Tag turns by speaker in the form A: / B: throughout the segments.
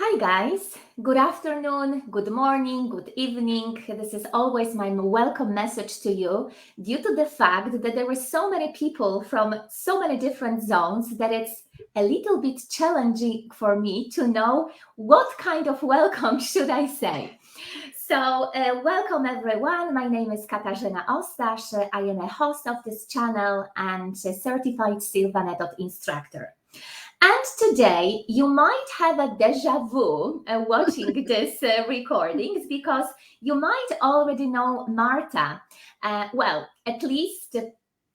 A: Hi guys, good afternoon, good morning, good evening. This is always my welcome message to you due to the fact that there were so many people from so many different zones that it's a little bit challenging for me to know what kind of welcome should I say. Welcome everyone. My name is Katarzyna Ostasz. I am a host of this channel and a certified Silva Method instructor. And today you might have a deja vu watching this recordings because you might already know Marta. At least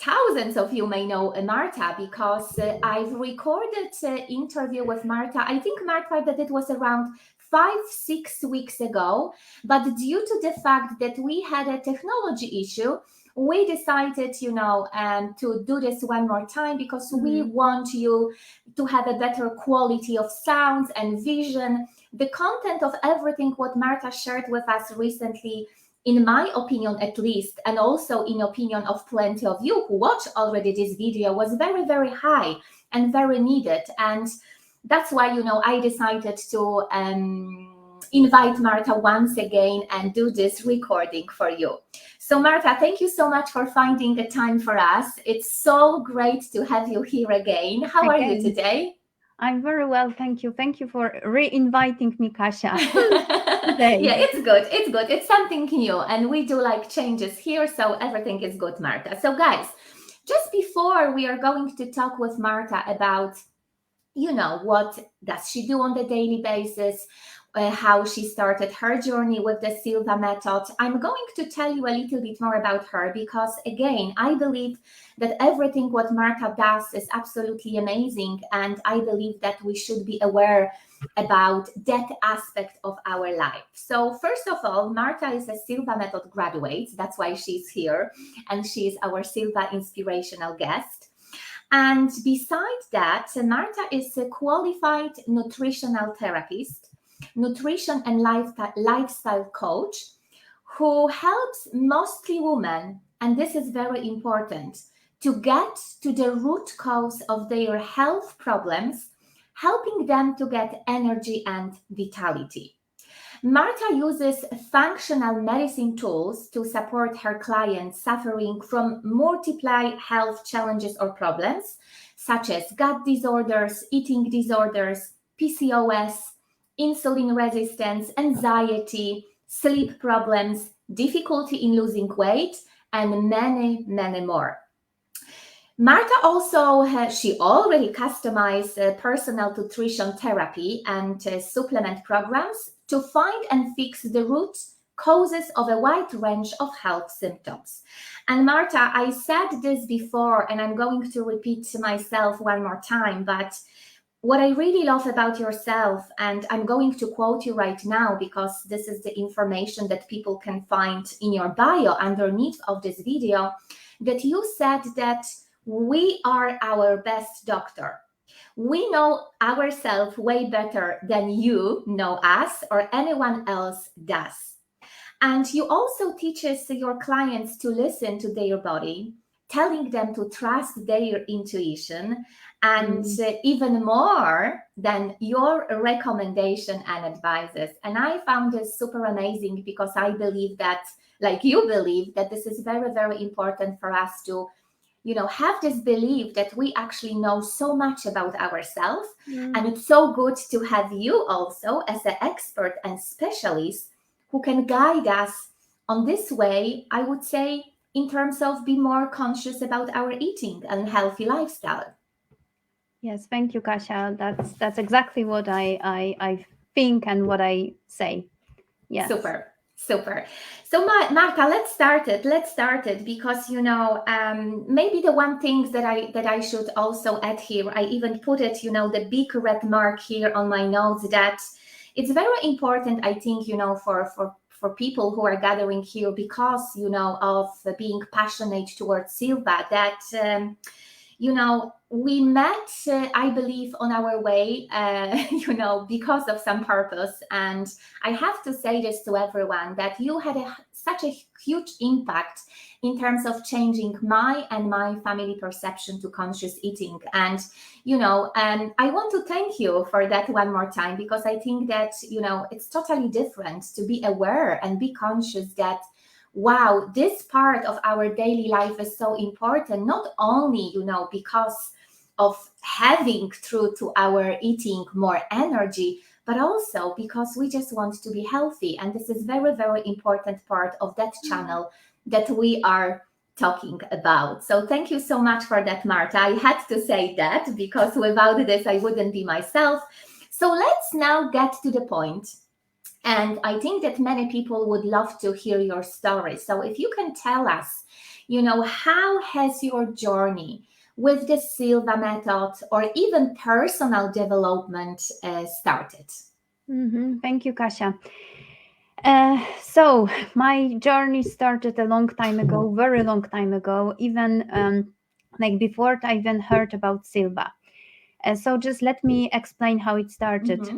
A: thousands of you may know Marta because I've recorded an interview with Marta. I think, Marta, that it was around 5-6 weeks ago, but due to the fact that we had a technology issue, we decided, to do this one more time because we want you to have a better quality of sounds and vision. The content of everything what Marta shared with us recently, in my opinion at least, and also in opinion of plenty of you who watch already this video, was very, very high and very needed. And that's why, I decided to invite Marta once again and do this recording for you. So Marta, thank you so much for finding the time for us. It's so great to have you here again. How are you today?
B: I'm very well, thank you. Thank you for re-inviting me, Kasia.
A: Yeah, it's good. It's good. It's something new, and we do like changes here, so everything is good, Marta. So guys, just before we are going to talk with Marta about what does she do on the daily basis, how she started her journey with the Silva method. I'm going to tell you a little bit more about her because, again, I believe that everything what Marta does is absolutely amazing, and I believe that we should be aware about that aspect of our life. So first of all, Marta is a Silva Method Graduate. That's why she's here, and she is our Silva Inspirational guest. And besides that, Marta is a qualified nutritional therapist, nutrition and lifestyle coach who helps mostly women, and this is very important, to get to the root cause of their health problems, helping them to get energy and vitality. Marta uses functional medicine tools to support her clients suffering from multiple health challenges or problems, such as gut disorders, eating disorders, PCOS, insulin resistance, anxiety, sleep problems, difficulty in losing weight, and many, many more. Marta also she already customized personal nutrition therapy and supplement programs to find and fix the root causes of a wide range of health symptoms. And Marta, I said this before and I'm going to repeat myself one more time, but what I really love about yourself, and I'm going to quote you right now because this is the information that people can find in your bio underneath of this video, that you said that we are our best doctor. We know ourselves way better than you know us or anyone else does. And you also teaches your clients to listen to their body, telling them to trust their intuition, and even more than your recommendation and advices. And I found this super amazing because I believe that, like you believe, that this is very, very important for us to have this belief that we actually know so much about ourselves. And it's so good to have you also as an expert and specialist who can guide us on this way, I would say, in terms of be more conscious about our eating and healthy lifestyle.
B: Yes, thank you, Kasia. That's exactly what I think and what I say. Yes.
A: Super. So Marta, let's start it because maybe the one thing that I should also add here, I even put it, the big red mark here on my notes, that it's very important, I think, for people who are gathering here because of being passionate towards Silva, that we met, I believe, on our way, because of some purpose. And I have to say this to everyone, that you had a such a huge impact in terms of changing my and my family perception to conscious eating. And I want to thank you for that one more time, because I think that it's totally different to be aware and be conscious that wow, this part of our daily life is so important, not only because of having through to our eating more energy, but also because we just want to be healthy. And this is very, very important part of that channel that we are talking about. So thank you so much for that, Marta. I had to say that because without this, I wouldn't be myself. So let's now get to the point. And I think that many people would love to hear your story. So if you can tell us, how has your journey with the Silva method or even personal development started?
B: Thank you, Kasia. So my journey started a long time ago, very long time ago, even like before I even heard about Silva. So just let me explain how it started.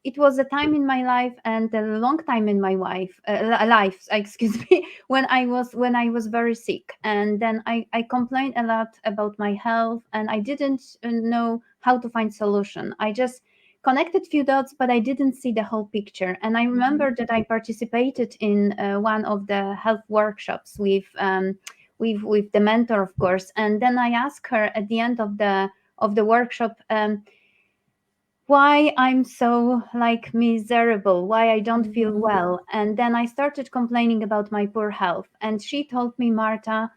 B: It was a time in my life and a long time in my life, excuse me, when I was very sick, and then I complained a lot about my health, and I didn't know how to find solution. I just connected few dots, but I didn't see the whole picture. And I remember that I participated in one of the health workshops with the mentor, of course. And then I asked her at the end of the workshop, why I'm so like miserable, why I don't feel well. And then I started complaining about my poor health. And she told me, Marta,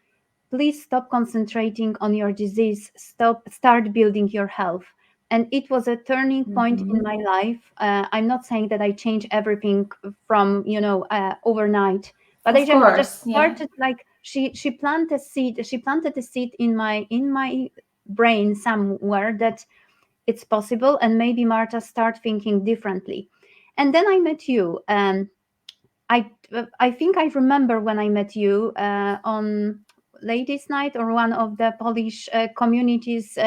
B: please stop concentrating on your disease, start building your health. And it was a turning point in my life. I'm not saying that I changed everything from overnight, but
A: Of
B: I
A: course,
B: just started like she planted a seed. She planted a seed in my brain somewhere that it's possible, and maybe Marta start thinking differently. And then I met you. I think I remember when I met you on Ladies' Night or one of the Polish communities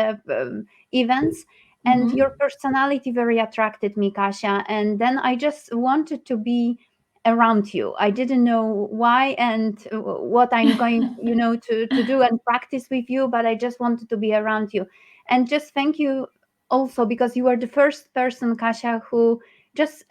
B: events, and your personality very attracted me, Kasia. And then I just wanted to be around you. I didn't know why and what I'm going, to do and practice with you, but I just wanted to be around you. And just thank you also because you were the first person, Kasia, who just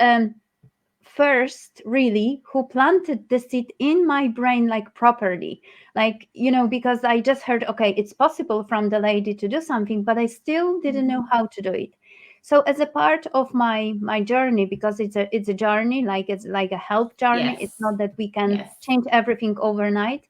B: first really who planted the seed in my brain like properly, like because I just heard, okay, it's possible from the lady to do something, but I still didn't know how to do it. So as a part of my journey, because it's a journey, like it's like a health journey,
A: yes.
B: it's not that we can change everything overnight.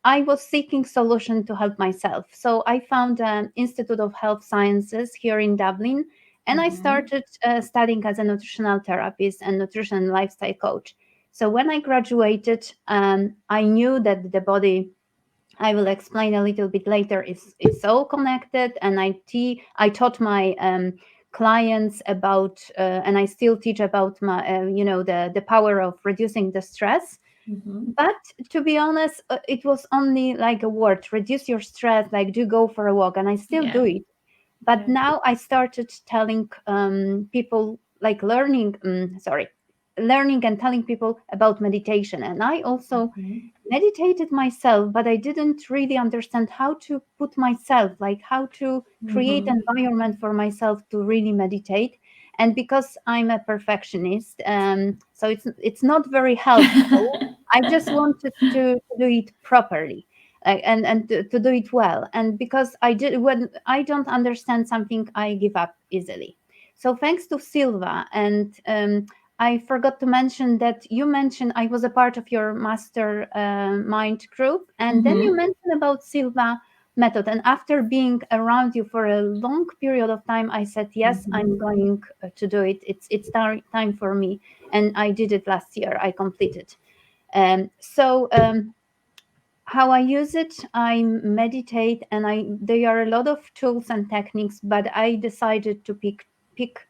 B: I was seeking solution to help myself. So I found an Institute of Health Sciences here in Dublin, and I started studying as a nutritional therapist and nutrition and lifestyle coach. So when I graduated, I knew that the body, I will explain a little bit later, is so connected. And I taught my clients about, and I still teach about my, the power of reducing the stress. But to be honest, it was only like a word, reduce your stress, like do go for a walk. And I still do it. But now I started telling people, like learning and telling people about meditation. And I also meditated myself, but I didn't really understand how to put myself, like how to create an environment for myself to really meditate. And because I'm a perfectionist, so it's not very helpful. I just wanted to do it properly, and to do it well. And because when I don't understand something, I give up easily. So thanks to Silva, and I forgot to mention that you mentioned I was a part of your mastermind group, and then you mentioned about Silva method. And after being around you for a long period of time, I said, yes, I'm going to do it. It's time for me. And I did it last year. I completed. How I use it, I meditate, and there are a lot of tools and techniques, but I decided to pick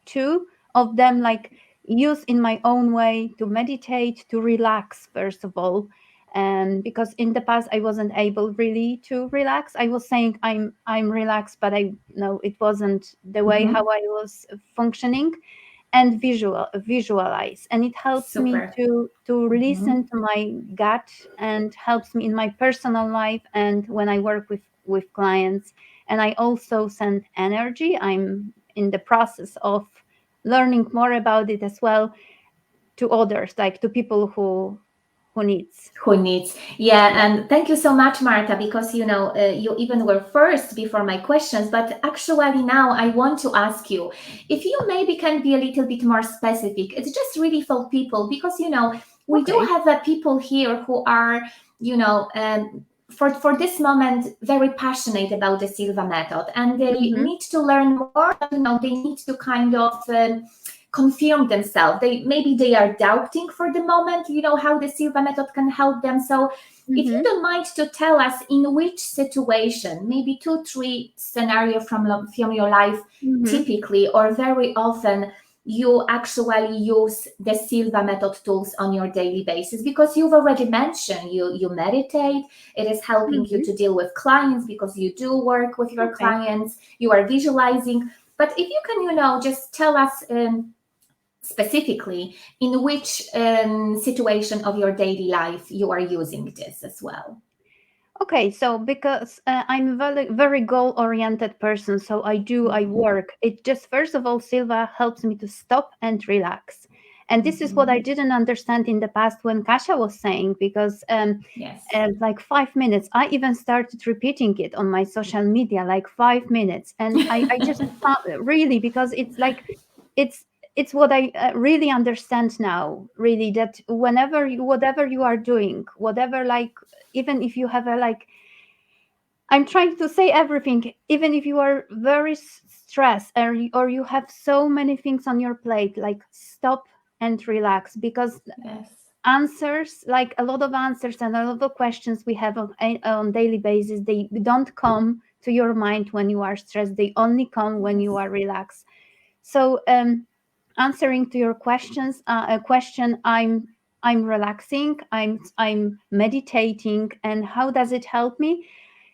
B: two of them, like use in my own way to meditate, to relax first of all. And because in the past I wasn't able really to relax. I was saying I'm relaxed, but I know it wasn't the way how I was functioning. and visualize, and it helps me
A: Super.
B: to
A: Mhm.
B: listen to my gut, and helps me in my personal life and when I work with clients. And I also send energy. I'm in the process of learning more about it as well, to others, like to people who needs.
A: Who needs? Yeah,
B: Yeah.
A: and thank you so much, Marta, because you even were first before my questions. But actually, now I want to ask you if you maybe can be a little bit more specific. It's just really for people, because we do
B: Okay.
A: have people here who are you know for this moment very passionate about the Silva method, and they
B: Mm-hmm.
A: need to learn more, but they need to kind of confirm themselves. They are doubting for the moment, how the Silva method can help them. So if you
B: Mm-hmm.
A: don't mind to tell us in which situation, maybe 2 3 scenario from your life,
B: Mm-hmm.
A: typically or very often you actually use the Silva method tools on your daily basis, because you've already mentioned you meditate. It is helping you
B: Mm-hmm.
A: to deal with clients because you do work with your
B: Okay.
A: clients. You are visualizing. But if you can, just tell us specifically in which situation of your daily life you are using this as well.
B: Okay, so because I'm a very, very goal-oriented person, so I
A: Mhm,
B: work. It just, first of all, Silva helps me to stop and relax. And this is what I
A: mhm.
B: didn't understand in the past when Kasia was saying, because
A: Yes.
B: like 5 minutes, I even started repeating it on my social media, like 5 minutes. And I just found, really, because it's like, it's it's what I really understand now, really, that whatever you are doing, whatever, like, even if you have a, like, I'm trying to say everything, even if you are very stressed, or you have so many things on your plate, like, stop and relax, because
A: Yes.
B: answers, like a lot of answers and a lot of questions we have on daily basis, they don't come to your mind when you are stressed. They only come when you
A: Yes.
B: are relaxed. So answering to your questions, a question, I'm relaxing, I'm meditating. And how does it help me?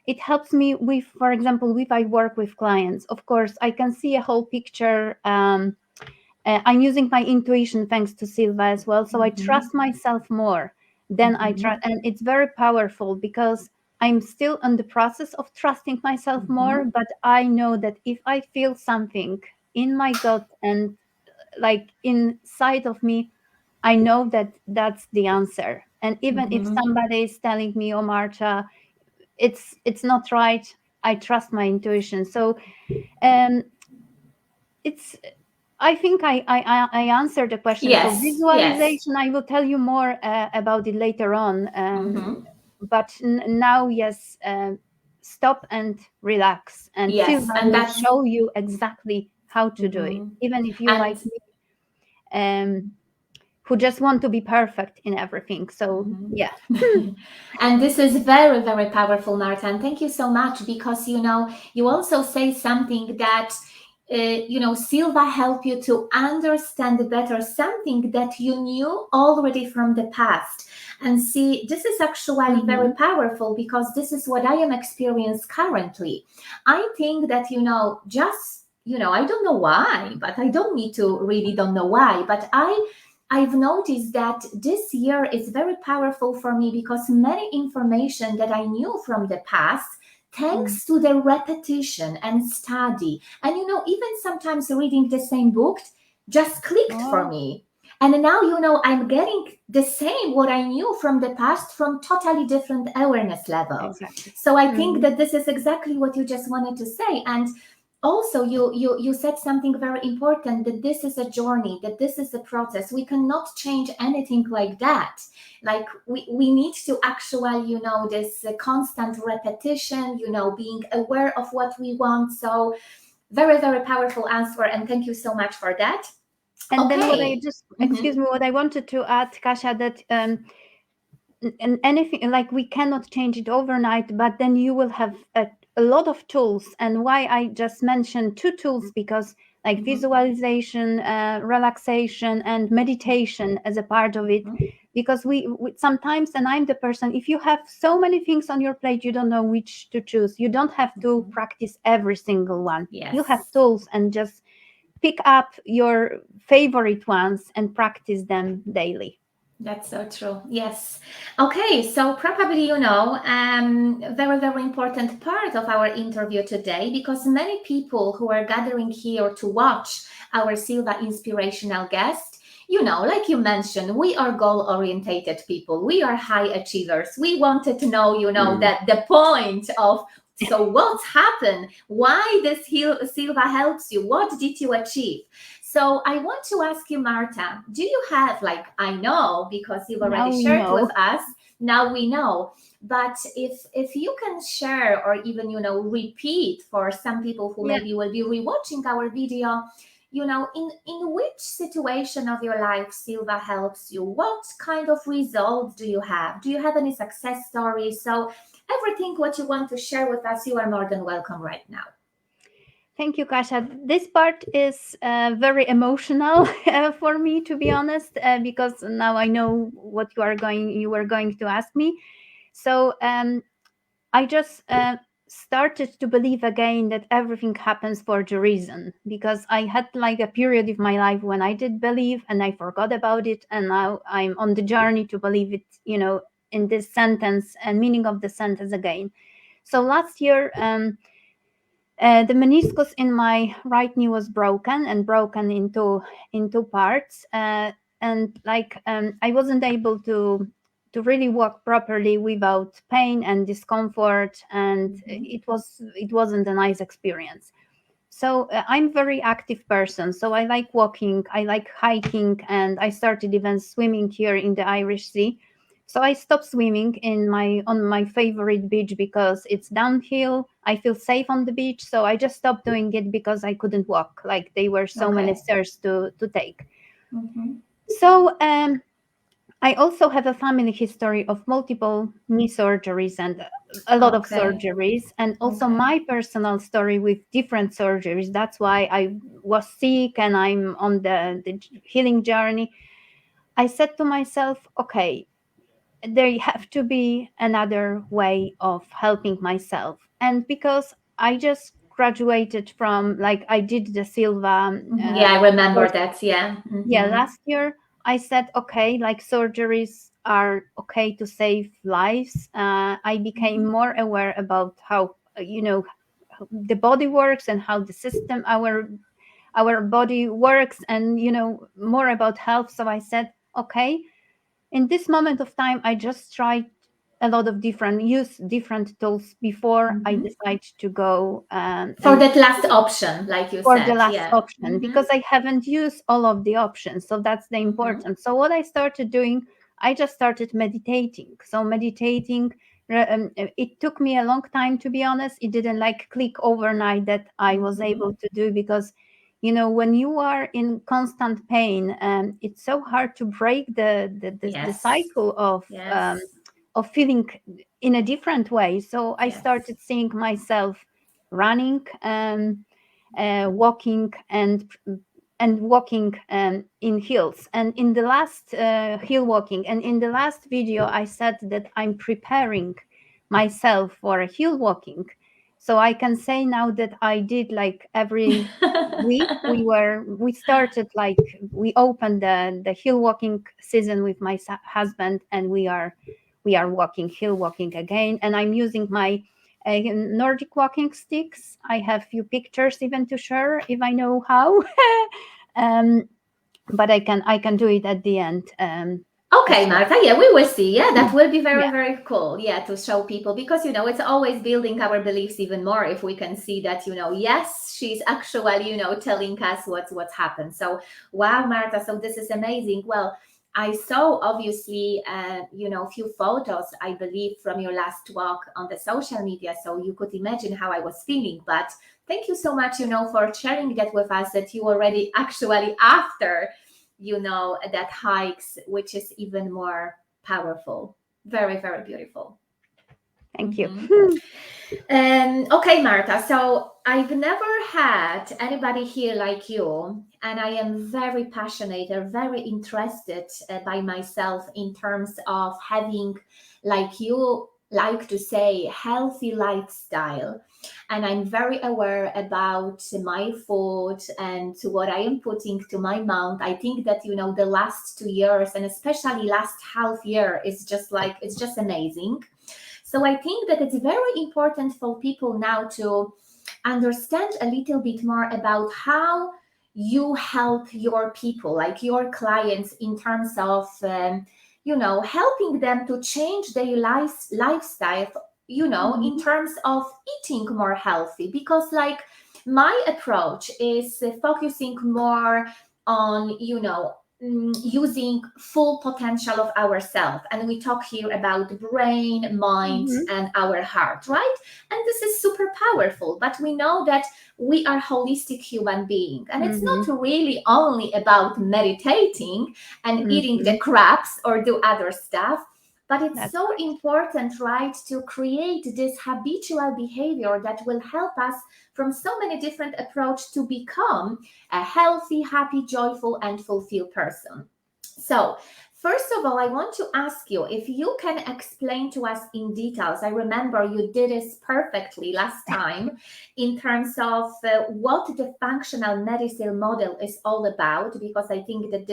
B: It helps me with, for example, if I work with clients, of course I can see a whole picture. I'm using my intuition, thanks to Silva as well, so I
A: Mhm,
B: trust myself more. Then I trust,
A: mhm,
B: and it's very powerful, because I'm still in the process of trusting myself more.
A: mhm.
B: But I know that if I feel something in my gut, and like inside of me, I know that that's the answer. And even if
A: Mhm.
B: somebody is telling me, oh, Marta, it's not right, I trust my intuition. So um it's, I think I answered the question. So
A: Yes, yes.
B: visualization, I will tell you more about it later on.
A: Mhm.
B: But now, yes, stop and relax, and
A: Yes,
B: Silva
A: and
B: will
A: that's
B: show you exactly how to do it.
A: mhm.
B: Even if you,
A: And
B: like me, who just want to be perfect in everything. So
A: mhm.
B: yeah.
A: And this is very, very powerful, Marta. And thank you so much, because you also say something that Silva help you to understand better something that you knew already from the past. And see, this is actually very
B: Hmm.
A: powerful, because this is what I am experiencing currently. I think that just I don't know why, but I don't need to really don't know why, but I've noticed that this year is very powerful for me, because many information that I knew from the past, thanks to the repetition and study, and even sometimes reading the same book, just clicked for
B: Oh,
A: me. And now I'm getting the same what I knew from the past from totally different awareness level.
B: exactly.
A: So I think
B: Hmm.
A: that this is exactly what you just wanted to say. And also you said something very important, that this is a journey, that this is a process. We cannot change anything like that. Like we need to actually this constant repetition, being aware of what we want. So very, very powerful answer, and thank you so much for that.
B: And then what I
A: Okay.
B: just, excuse
A: Mhm.
B: me, what I wanted to add, Kasia, that and anything, like, we cannot change it overnight, but then you will have a lot of tools. And why I just mentioned two tools, because, like,
A: Mhm.
B: visualization, relaxation, and meditation as a part of it.
A: Mhm.
B: Because we sometimes, and I'm the person, if you have so many things on your plate, you don't know which to choose. You don't have to
A: Mhm.
B: practice every single one. You have
A: Yes.
B: tools, and just pick up your favorite ones and practice them daily.
A: That's so true. Yes. Okay. So probably, very, very important part of our interview today, because many people who are gathering here to watch our Silva Inspirational guest, like you mentioned, we are goal orientated people. We are high achievers. We wanted to know, that the point of, so what's happened? Why this Silva helps you? What did you achieve? So I want to ask you, Marta, do you have, like, I know because you've already shared with us, now we know, but if you can share or even, repeat for some people who maybe will be rewatching our video, in which situation of your life Silva helps you? What kind of results do you have? Do you have any success stories? So everything what you want to share with us, you are more than welcome right now.
B: Thank you, Kasia. This part is very emotional for me, to be honest, because now I know what you were going to ask me. So I just started to believe again that everything happens for the reason, because I had like a period of my life when I did believe and I forgot about it, and now I'm on the journey to believe it, in this sentence and meaning of the sentence again. So last year, the meniscus in my right knee was broken into parts, and I wasn't able to really walk properly without pain and discomfort, and it wasn't a nice experience. So I'm very active person, so I like walking, I like hiking, and I started even swimming here in the Irish Sea. So I stopped swimming on my favorite beach because it's downhill. I feel safe on the beach, so I just stopped doing it because I couldn't walk. Like there were so many stairs to take. So I also have a family history of multiple knee surgeries and a lot of surgeries, and also my personal story with different surgeries. That's why I was sick and I'm on the healing journey. I said to myself, okay, there have to be another way of helping myself. And because I just graduated from, like, I did the Silva.
A: I remember that. Yeah.
B: Last year I said, okay, like surgeries are okay to save lives. I became more aware about how, the body works and how the system, our body works, and, more about health. So I said, okay, in this moment of time, I just tried a lot of different tools before I decide to go
A: for that last option, like you
B: for
A: said.
B: the last option, because I haven't used all of the options. So that's the important. So what I started doing, I just started meditating. So meditating, it took me a long time, to be honest. It didn't like click overnight that I was able to do, because when you are in constant pain, it's so hard to break the cycle of feeling in a different way. So I started seeing myself running, walking, and walking in heels. And in the last hill walking, and in the last video, I said that I'm preparing myself for a hill walking. So I can say now that I did, like, every week we started, like, we opened the hill walking season with my husband, and we are walking hill walking again. And I'm using my Nordic walking sticks. I have few pictures even to share if I know how. But I can do it at the end.
A: Okay, Marta, we will see. That will be very, very cool. To show people, because, it's always building our beliefs even more if we can see that, yes, she's actually, telling us what's happened. So, wow, Marta, so this is amazing. Well, I saw obviously, a few photos, I believe, from your last walk on the social media. So you could imagine how I was feeling. But thank you so much, for sharing that with us, that you already actually after, that hikes, which is even more powerful. Very, very beautiful.
B: Thank you.
A: Okay, Marta. So I've never had anybody here like you, and I am very passionate or very interested by myself in terms of having like you, like to say healthy lifestyle, and I'm very aware about my food and what I am putting to my mouth. I think that, the last 2 years and especially last half year is just like, it's just amazing. So I think that it's very important for people now to understand a little bit more about how you help your people, like your clients, in terms of helping them to change their lifestyle, in terms of eating more healthy. Because like my approach is focusing more on using full potential of ourselves, and we talk here about brain, mind, and our heart, right? And this is super powerful, but we know that we are holistic human being, and it's not really only about meditating and eating the crabs or do other stuff, but it's so important, right, to create this habitual behavior that will help us from so many different approaches to become a healthy, happy, joyful, and fulfilled person. So, first of all, I want to ask you if you can explain to us in details. I remember you did this perfectly last time in terms of what the functional medicine model is all about, because I think that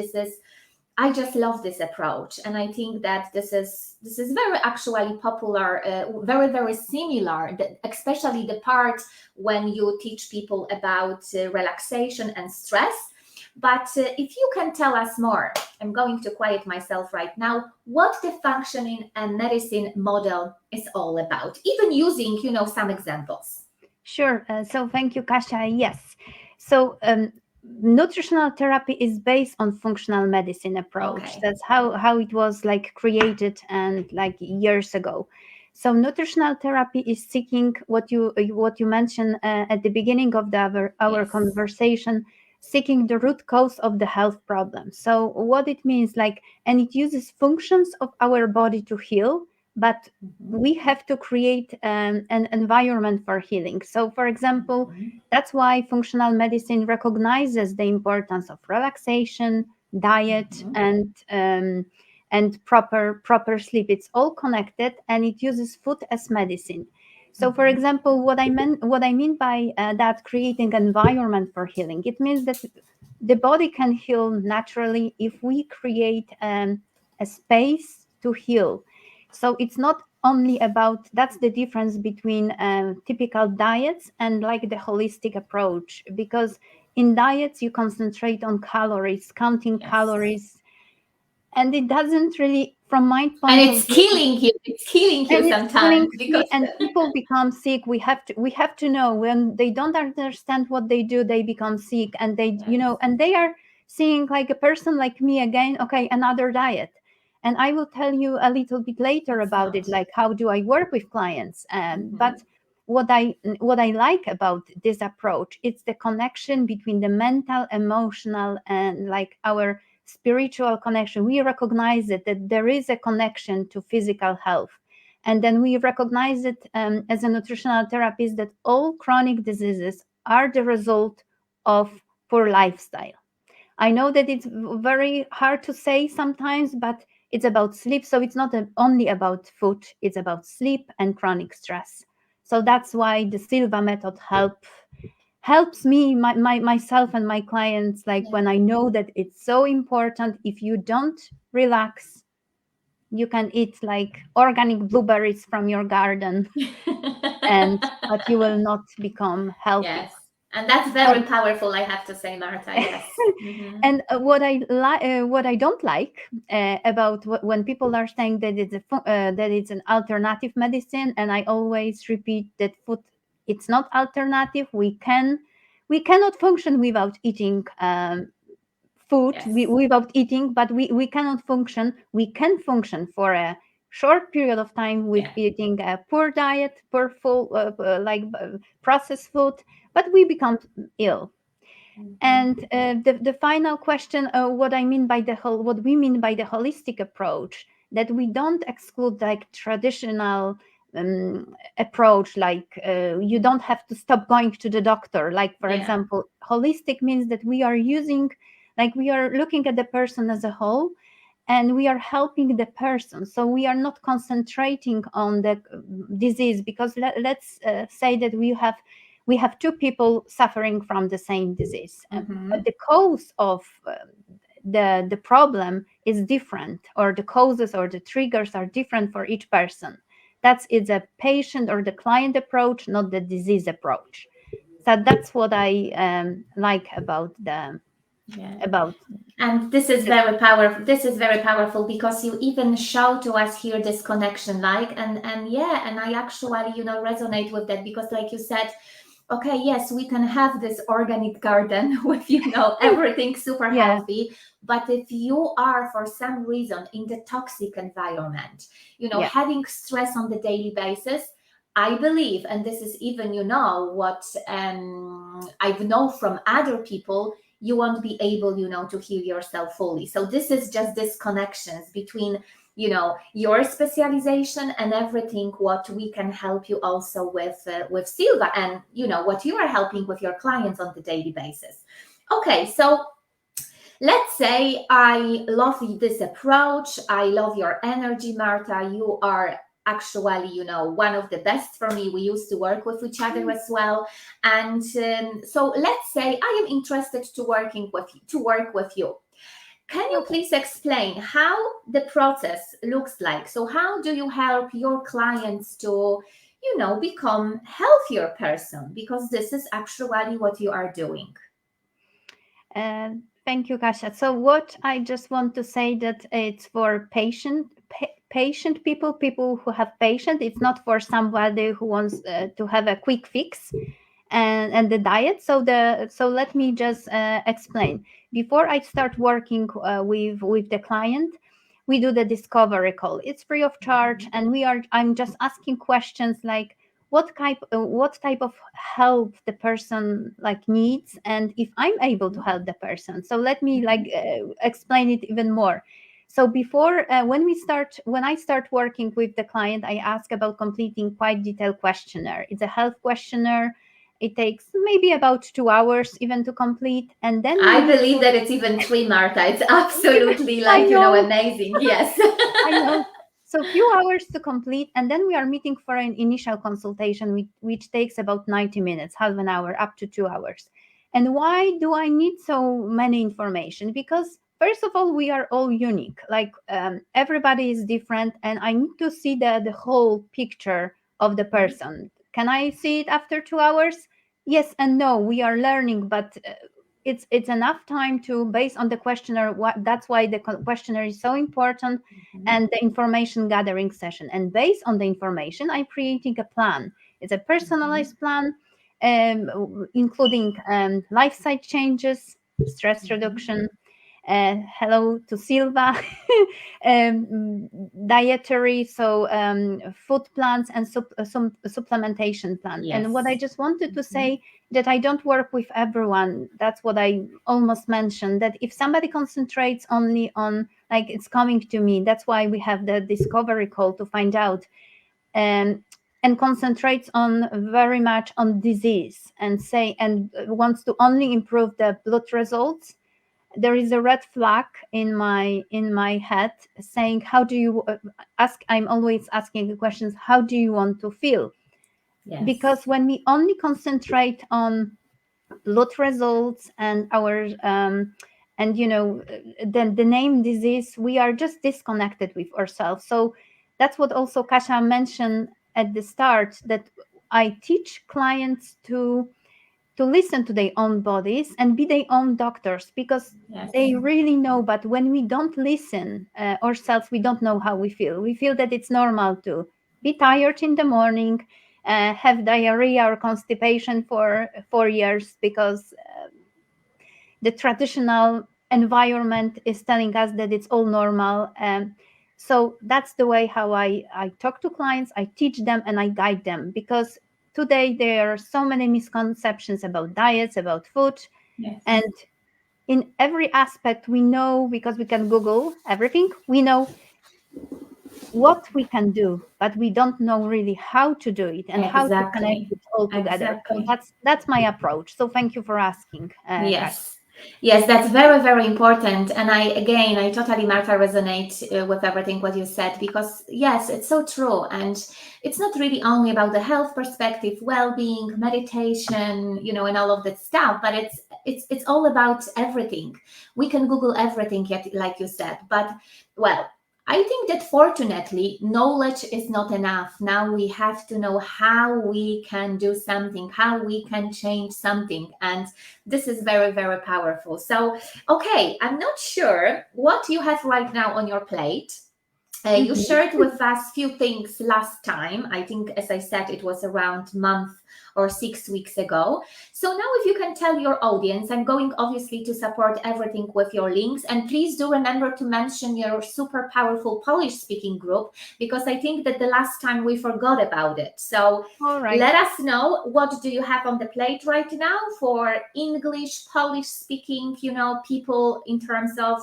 A: I just love this approach, and I think that this is very actually popular, very very similar, especially the part when you teach people about relaxation and stress. But if you can tell us more, I'm going to quiet myself right now, what the functioning and medicine model is all about, even using some examples.
B: Sure. So thank you, Kasia. Yes. So nutritional therapy is based on functional medicine approach.
A: Okay.
B: That's how it was like created and like years ago. So nutritional therapy is seeking what you mentioned at the beginning of our
A: Yes.
B: conversation, seeking the root cause of the health problem. So what it means, like, and it uses functions of our body to heal, but we have to create an environment for healing. So, for example, that's why functional medicine recognizes the importance of relaxation, diet, and proper sleep. It's all connected, and it uses food as medicine. So, for example, what I mean by that, creating an environment for healing, it means that the body can heal naturally if we create a space to heal. So it's not only about, that's the difference between typical diets and like the holistic approach, because in diets you concentrate on calories, counting calories, and it doesn't really, from my point
A: and
B: of
A: it's
B: view,
A: killing you. It's killing you sometimes because
B: and people become sick. We have to know, when they don't understand what they do, they become sick, and they and they are seeing like a person like me again, okay, another diet. And I will tell you a little bit later about it, like how do I work with clients. But what I like about this approach, it's the connection between the mental, emotional, and like our spiritual connection. We recognize it, that there is a connection to physical health. And then we recognize it as a nutritional therapist, that all chronic diseases are the result of poor lifestyle. I know that it's very hard to say sometimes, but it's about sleep. So it's not only about food, it's about sleep and chronic stress. So that's why the Silva method helps me, myself and my clients, like when I know that it's so important. If you don't relax, you can eat like organic blueberries from your garden, but you will not become healthy.
A: Yes. And that's very powerful, I have to say, Marta. Yes.
B: And what I don't like about when people are saying that it's an alternative medicine, and I always repeat that food, it's not alternative. We cannot function without eating food, without eating, but we cannot function. We can function for a short period of time with eating a poor diet, poor full processed food, but we become ill. And the final question, what we mean by the holistic approach, that we don't exclude like traditional approach, like you don't have to stop going to the doctor. Like, for example, holistic means that we are using, like, we are looking at the person as a whole, and we are helping the person. So we are not concentrating on the disease, because let's say that we have two people suffering from the same disease, but the cause of the problem is different, or the causes or the triggers are different for each person. It's a patient or the client approach, not the disease approach. So that's what I like about
A: and this is very powerful. This is very powerful, because you even show to us here this connection, like, and yeah, and I actually, resonate with that, because like you said, okay, yes, we can have this organic garden with, everything super healthy. But if you are, for some reason, in the toxic environment, having stress on the daily basis, I believe, and this is even, what I've known from other people, you won't be able, to heal yourself fully. So this is just this connections between, your specialization and everything, what we can help you also with Silva, and, what you are helping with your clients on the daily basis. Okay, so let's say I love this approach. I love your energy, Marta. You are actually, one of the best for me. We used to work with each other as well. And so let's say I am interested to work with you. Can you please explain how the process looks like? So how do you help your clients to, become healthier person? Because this is actually what you are doing.
B: Thank you, Kasia. So what I just want to say that it's for patient people who have patience. It's not for somebody who wants to have a quick fix and the diet. So let me just explain. Before I start working with the client, we do the discovery call. It's free of charge, and I'm just asking questions like what type of help the person like needs, and if I'm able to help the person. So let me explain it even more. So before when I start working with the client, I ask about completing quite detailed questionnaire. It's a health questionnaire. It takes maybe about 2 hours even to complete, and then
A: I believe that it's even 3, Marta. It's absolutely amazing. Yes.
B: I know. So few hours to complete, and then we are meeting for an initial consultation, which takes about 90 minutes, half an hour, up to 2 hours. And why do I need so many information? Because first of all, we are all unique. Like everybody is different, and I need to see the whole picture of the person. Can I see it after 2 hours? Yes and no. We are learning, but it's enough time to, based on the questionnaire. That's why the questionnaire is so important, and the information gathering session. And based on the information, I'm creating a plan. It's a personalized plan, including lifestyle changes, stress reduction. Hello to Silva, dietary, so food plans and some supplementation plan.
A: Yes.
B: And what I just wanted to say, that I don't work with everyone. That's what I almost mentioned, that if somebody concentrates only on, like, it's coming to me, that's why we have the discovery call to find out, and concentrates on very much on disease and wants to only improve the blood results, there is a red flag in my head saying, how do you I'm always asking the questions, how do you want to feel?
A: Yes.
B: Because when we only concentrate on blood results and our and then the name disease, we are just disconnected with ourselves. So that's what also Kasia mentioned at the start, that I teach clients to listen to their own bodies and be their own doctors, because they really know. But when we don't listen ourselves, we don't know how we feel. We feel that it's normal to be tired in the morning, have diarrhea or constipation for 4 years, because the traditional environment is telling us that it's all normal. So that's the way how I talk to clients. I teach them and I guide them, because today there are so many misconceptions about diets, about food. And in every aspect, we know, because we can Google everything, we know what we can do, but we don't know really how to do it and how to connect it all together. So that's my approach. So thank you for asking.
A: Yes. Yes, that's very, very important. And I totally, Martha, resonate with everything what you said because, yes, it's so true. And it's not really only about the health perspective, well-being, meditation, and all of that stuff, but it's all about everything. We can Google everything, yet, like you said. But, well, I think that fortunately, knowledge is not enough. Now we have to know how we can do something, how we can change something. And this is very, very powerful. So, okay, I'm not sure what you have right now on your plate. You
B: Mhm.
A: shared with us few things last time. I think, as I said, it was around month or 6 weeks ago. So now, if you can tell your audience, I'm going obviously to support everything with your links, and please do remember to mention your super powerful Polish speaking group because I think that the last time we forgot about it. So
B: All right.
A: let us know what do you have on the plate right now for English, Polish speaking, people in terms of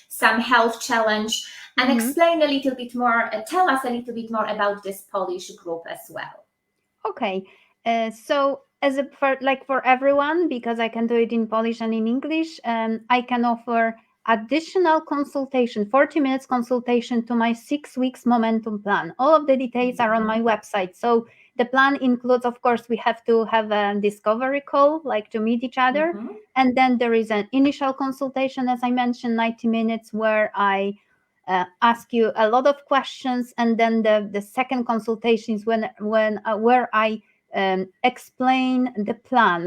A: some health challenge, and
B: Mhm.
A: explain a little bit more, tell us a little bit more about this Polish group as well.
B: Okay. So as a for everyone, because I can do it in Polish and in English, I can offer additional consultation, 40 minutes consultation to my 6 weeks momentum plan. All of the details are on my website. So the plan includes, of course, we have to have a discovery call, like to meet each other.
A: Mm-hmm.
B: And then there is an initial consultation, as I mentioned, 90 minutes, where I ask you a lot of questions, and then the second consultation is when where I explain the plan,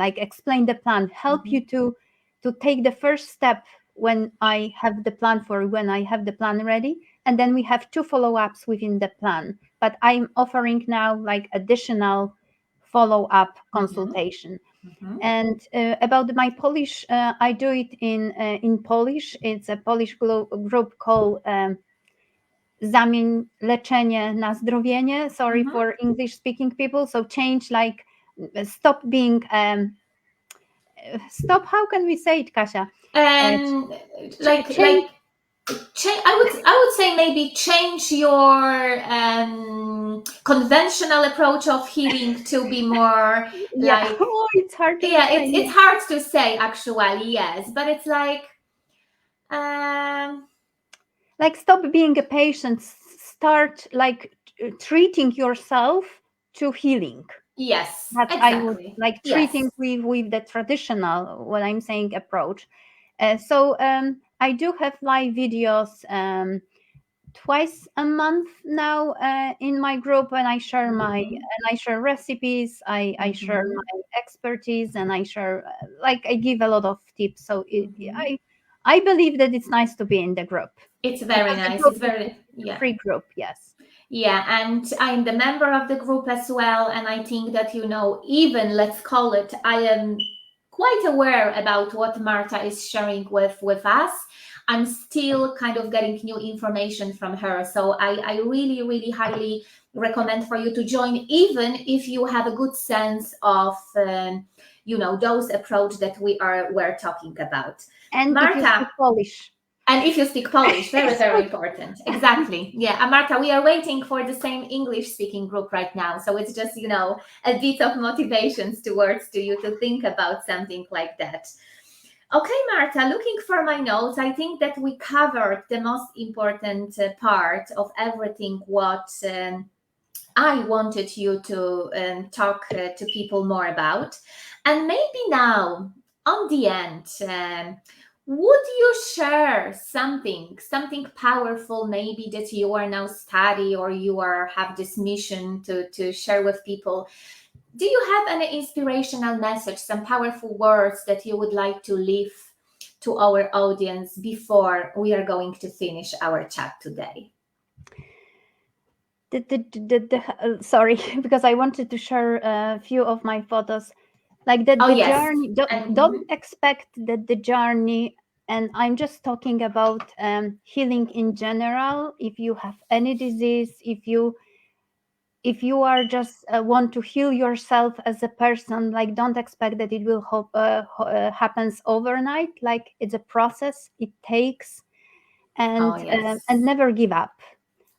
B: help
A: Mm-hmm.
B: you to take the first step when I have the plan ready, and then we have two follow-ups within the plan. But I'm offering now like additional follow-up
A: Mm-hmm.
B: consultation.
A: Mm-hmm.
B: And about my Polish, I do it in Polish. It's a Polish group called Zamień leczenie na zdrowienie. Sorry
A: Mm-hmm.
B: for English speaking people. So change, like stop being stop. How can we say it, Kasia?
A: And
B: Change.
A: I would say maybe change your conventional approach of healing to be more
B: Yeah.
A: like,
B: Oh, it's hard to
A: yeah, it's
B: explain.
A: it's
B: Yeah.
A: hard to say actually, yes, but it's like um
B: Like stop being a patient. Start like treating yourself to healing.
A: yes,
B: That I would
A: exactly,
B: like treating
A: yes.
B: with the traditional, what I'm saying, approach. I do have live videos twice a month now in my group, and
A: Mm-hmm.
B: I share recipes, I share
A: Mm-hmm.
B: my expertise, and I share like I give a lot of tips. So
A: Mm-hmm.
B: I believe that it's nice to be in the group,
A: It's very
B: because the
A: nice.
B: group
A: It's
B: is
A: very,
B: a
A: yeah.
B: free group. Yes.
A: Yeah, and I'm the member of the group as well. And I think that, even let's call it, I am quite aware about what Marta is sharing with us. I'm still kind of getting new information from her. So I really, really highly recommend for you to join, even if you have a good sense of, those approach that we're talking about.
B: And if you
A: Marta,
B: speak Polish.
A: and if you speak Polish, very, very
B: So
A: important. Exactly. Yeah. And Marta, we are waiting for the same English speaking group right now. So it's just, a bit of motivations towards to you to think about something like that. Okay, Marta, looking for my notes, I think that we covered the most important part of everything what I wanted you to talk to people more about. And maybe now, on the end, would you share something powerful, maybe that you are now study or you have this mission to share with people? Do you have any inspirational message, some powerful words that you would like to leave to our audience before we are going to finish our chat today?
B: sorry, because I wanted to share a few of my photos. Like that,
A: Oh
B: the
A: yes,
B: journey.
A: and
B: Don't expect that the journey. And I'm just talking about healing in general. If you have any disease, if you are just want to heal yourself as a person, like don't expect that it will happens overnight. Like it's a process. It takes,
A: oh
B: and
A: yes.
B: never give up.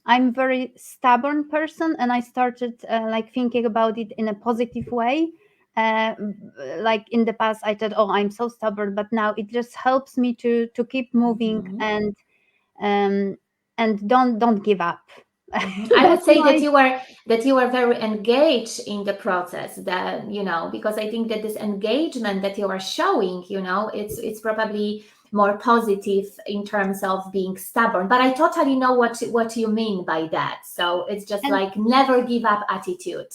B: I'm very stubborn person, and I started like thinking about it in a positive way. like in the past I thought, oh, I'm so stubborn, but now it just helps me to keep moving um, and don't give up.
A: I would
B: That's
A: say
B: my
A: that you are very engaged in the process, that because I think that this engagement that you are showing, it's probably more positive in terms of being stubborn. But I totally know what you mean by that. So it's just
B: and
A: like never give up attitude.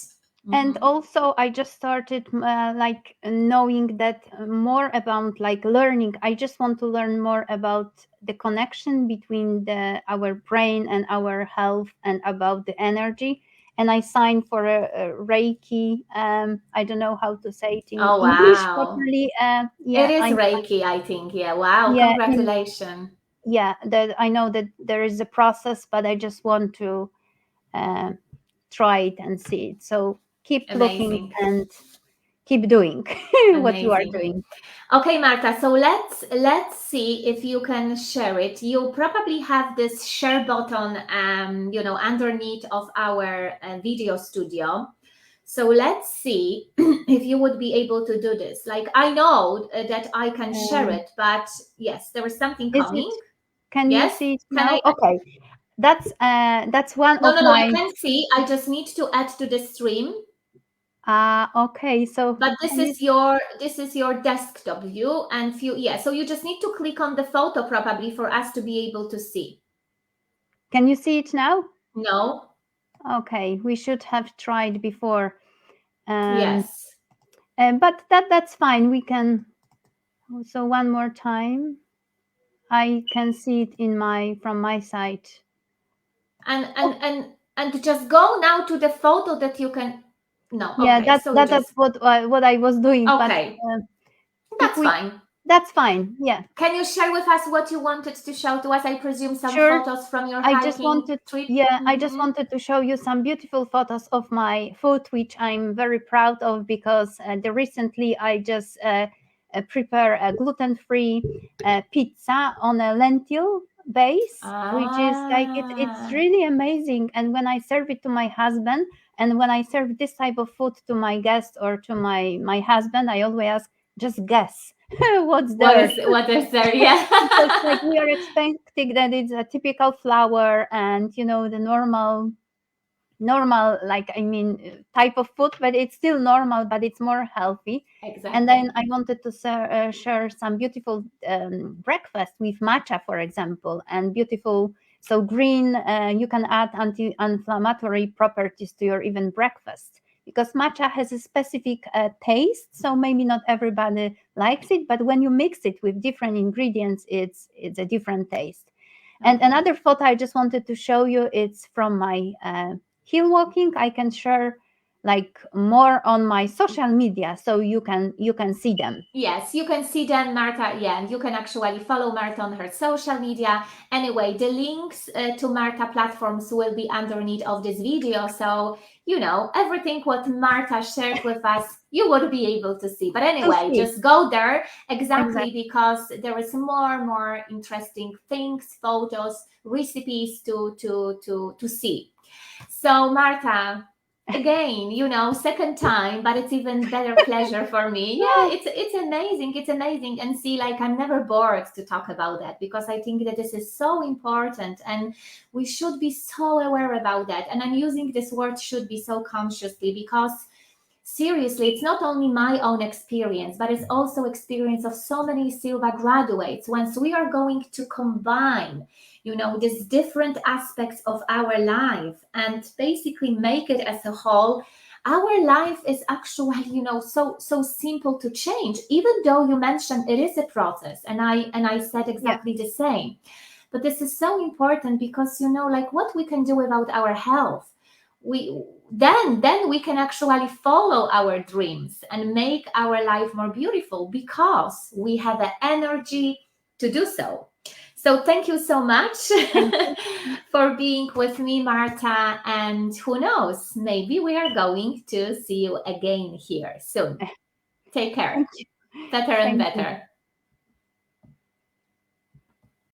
B: and also I just started like knowing that more about like learning. I just want to learn more about the connection between our brain and our health, and about the energy. And I signed for a Reiki. I don't know how to say it in
A: Oh
B: English
A: wow.
B: properly.
A: It
B: Yeah,
A: is
B: I
A: Reiki, I think. Yeah, wow,
B: yeah in
A: congratulations.
B: yeah that I know that there is a process, but I just want to uh, try it and see it. So keep looking
A: Amazing.
B: and keep doing what you are
A: Amazing.
B: doing.
A: Okay, Marta, so let's see if you can share it. You probably have this share button underneath of our video studio. So let's see if you would be able to do this. Like, I know that I can share
B: Um,
A: it, but yes, there is something
B: is it?
A: coming.
B: Can you
A: Yes?
B: see it
A: Can I?
B: now? Okay, that's one
A: No,
B: of
A: no, no, I
B: my.
A: can see. I just need to add to the stream.
B: Okay. So
A: But this
B: can you
A: is your desktop view, and so you just need to click on the photo probably for us to be able to see.
B: see it now?
A: No?
B: Okay, we should have tried before. Um,
A: Yes.
B: but that's fine. We can. So one more time, I can see it from my side.
A: And
B: Oh,
A: and and and just go now to the photo that you can. No,
B: yeah,
A: okay. So you
B: that's
A: just
B: what I was doing. But
A: okay.
B: if
A: That's
B: we,
A: fine.
B: that's fine. Yeah,
A: Can you share with us what you wanted to show to us? I presume some
B: sure.
A: photos from your
B: I just
A: hiking
B: wanted,
A: trip.
B: yeah, I just wanted to show you some beautiful photos of my food, which I'm very proud of, because recently I just prepare a gluten-free pizza on a lentil base, which is like it's
A: Ah.
B: really amazing. And when I serve it to my husband, and when I serve this type of food to my guest or to my husband, I always ask, just guess what's there.
A: What is there? Yeah.
B: Because like we are expecting that it's a typical flour, and the normal, like I mean, type of food, but it's still normal, but it's more healthy. And then
A: Exactly.
B: I wanted to share some beautiful breakfast with matcha, for example, and beautiful. So green, you can add anti-inflammatory properties to your even breakfast, because matcha has a specific taste. So maybe not everybody likes it, but when you mix it with different ingredients, it's a different taste. And
A: Okay.
B: another photo I just wanted to show you, it's from my hill walking. I can share like more on my social media, so you can see them.
A: Yes, you can see then Marta, yeah, and you can actually follow Marta on her social media. Anyway, the links to Marta platforms will be underneath of this video. So, everything what Marta shared with us, you would be able to see. But
B: To
A: anyway,
B: see.
A: just go there exactly
B: Exactly.
A: because there is more interesting things, photos, recipes to see. So, Marta, again, second time, but it's even better pleasure for me. Yeah, it's amazing. It's amazing. And see, like I'm never bored to talk about that because I think that this is so important and we should be so aware about that. And I'm using this word should be so consciously because seriously, it's not only my own experience, but it's also experience of so many Silva graduates. Once we are going to combine, these different aspects of our life and basically make it as a whole, our life is actually, so simple to change. Even though you mentioned it is a process, and I said
B: Yeah.
A: exactly the same. But this is so important because like what we can do about our health, we then we can actually follow our dreams and make our life more beautiful because we have the energy to do so. So thank you so much
B: Thank you.
A: for being with me, Marta, and who knows, maybe we are going to see you again here soon. Take care.
B: Thank you.
A: Better and
B: Thank you.
A: better.